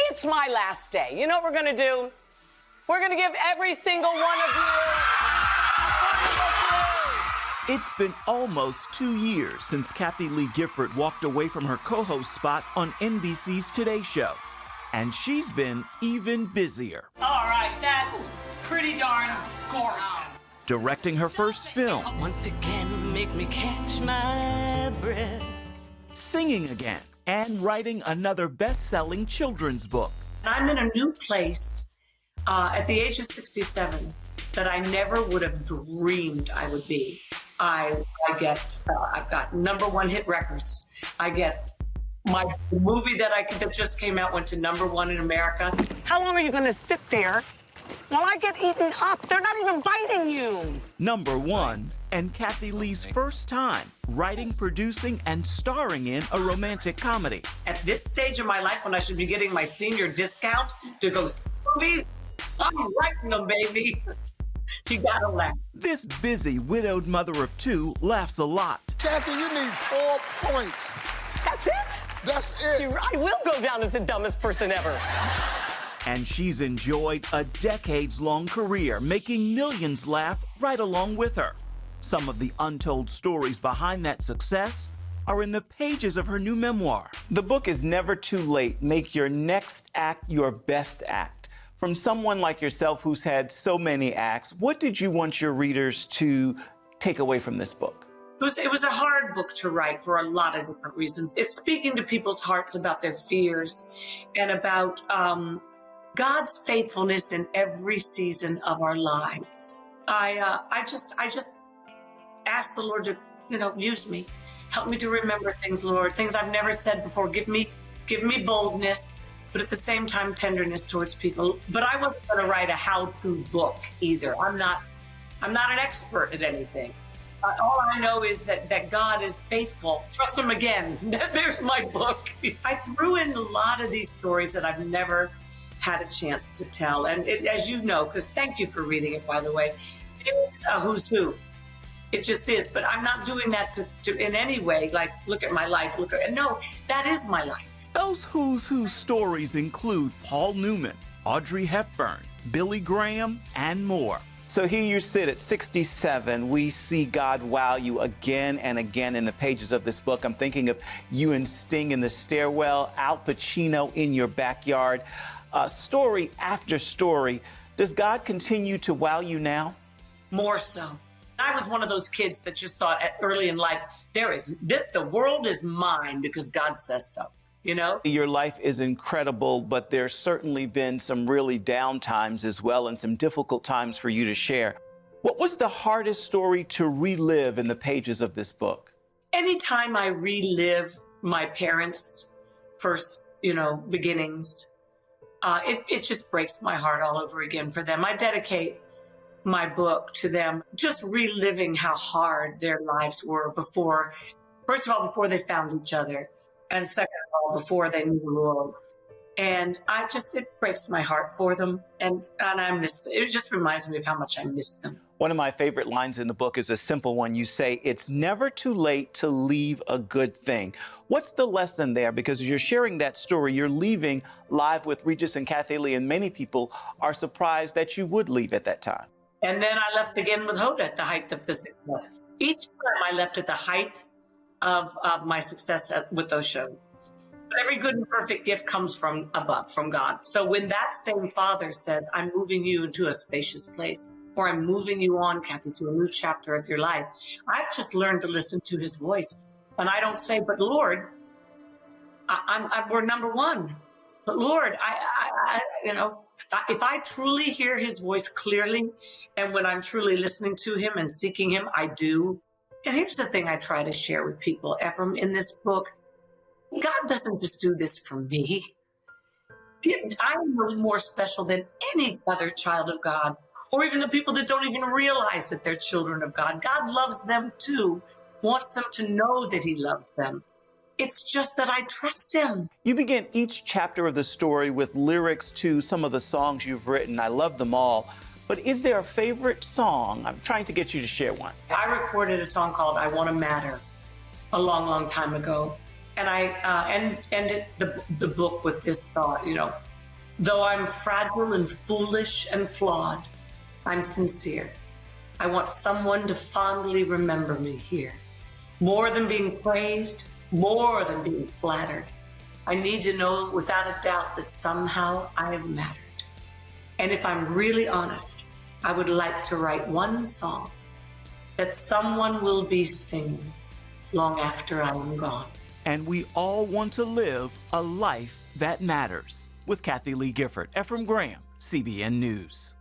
It's my last day. You know what we're going to do? We're going to give every single one of you a It's been almost 2 years since Kathie Lee Gifford walked away from her co-host spot on NBC's Today Show. And she's been even busier. All right, that's pretty darn gorgeous. Directing her first film. Once again, make me catch my breath. Singing again. And writing another best-selling children's book. I'm in a new place at the age of 67 that I never would have dreamed I would be. I've got #1 hit records. I get my movie that just came out went to #1 in America. How long are you going to sit there while I get eaten up? They're not even biting you. #1, and Kathie Lee's first time writing, producing, and starring in a romantic comedy. At this stage of my life, when I should be getting my senior discount to go see movies, I'm writing them, baby. You gotta laugh. This busy widowed mother of 2 laughs a lot. Kathie, you need 4 points. That's it? That's it. I will go down as the dumbest person ever. And she's enjoyed a decades-long career, making millions laugh right along with her. Some of the untold stories behind that success are in the pages of her new memoir. The book is Never Too Late. Make your next act your best act. From someone like yourself who's had so many acts, what did you want your readers to take away from this book? It was a hard book to write for a lot of different reasons. It's speaking to people's hearts about their fears and about God's faithfulness in every season of our lives. I just ask the Lord to, use me. Help me to remember things, Lord, things I've never said before. Give me boldness, but at the same time, tenderness towards people. But I wasn't going to write a how-to book either. I'm not an expert at anything. All I know is that God is faithful. Trust him again. There's my book. I threw in a lot of these stories that I've never had a chance to tell. And as you know, because thank you for reading it, by the way, it's a who's who. It just is. But I'm not doing that to in any way, like, look at my life. No, that is my life. Those who's who stories include Paul Newman, Audrey Hepburn, Billy Graham, and more. So here you sit at 67. We see God wow you again and again in the pages of this book. I'm thinking of you and Sting in the stairwell, Al Pacino in your backyard. Story after story. Does God continue to wow you now? More so. I was one of those kids that just thought early in life, the world is mine because God says so. Your life is incredible, but there's certainly been some really down times as well and some difficult times for you to share. What was the hardest story to relive in the pages of this book? Anytime I relive my parents' first, beginnings, it just breaks my heart all over again for them. I dedicate my book to them, just reliving how hard their lives were before, first of all, before they found each other. And second of all, before they knew the Lord. And it breaks my heart for them. And I miss it. It just reminds me of how much I miss them. One of my favorite lines in the book is a simple one. You say, it's never too late to leave a good thing. What's the lesson there? Because as you're sharing that story, you're leaving live with Regis and Kathie Lee, and many people are surprised that you would leave at that time. And then I left again with Hoda at the height of the success. Each time I left at the height of my success with those shows. But every good and perfect gift comes from above, from God. So when that same Father says, I'm moving you into a spacious place, or I'm moving you on, Kathie, to a new chapter of your life, I've just learned to listen to his voice. And I don't say, but Lord, we're #1. But Lord, if I truly hear his voice clearly, and when I'm truly listening to him and seeking him, I do. And here's the thing I try to share with people, Ephraim, in this book. God doesn't just do this for me. I'm more special than any other child of God, or even the people that don't even realize that they're children of God. God loves them too, wants them to know that he loves them. It's just that I trust him. You begin each chapter of the story with lyrics to some of the songs you've written. I love them all. But is there a favorite song? I'm trying to get you to share one. I recorded a song called I Want to Matter a long, long time ago. And I ended the book with this thought, Though I'm fragile and foolish and flawed, I'm sincere. I want someone to fondly remember me here. More than being praised, more than being flattered, I need to know without a doubt that somehow I have mattered. And if I'm really honest, I would like to write one song that someone will be singing long after I am gone. And we all want to live a life that matters. With Kathie Lee Gifford, Ephraim Graham, CBN News.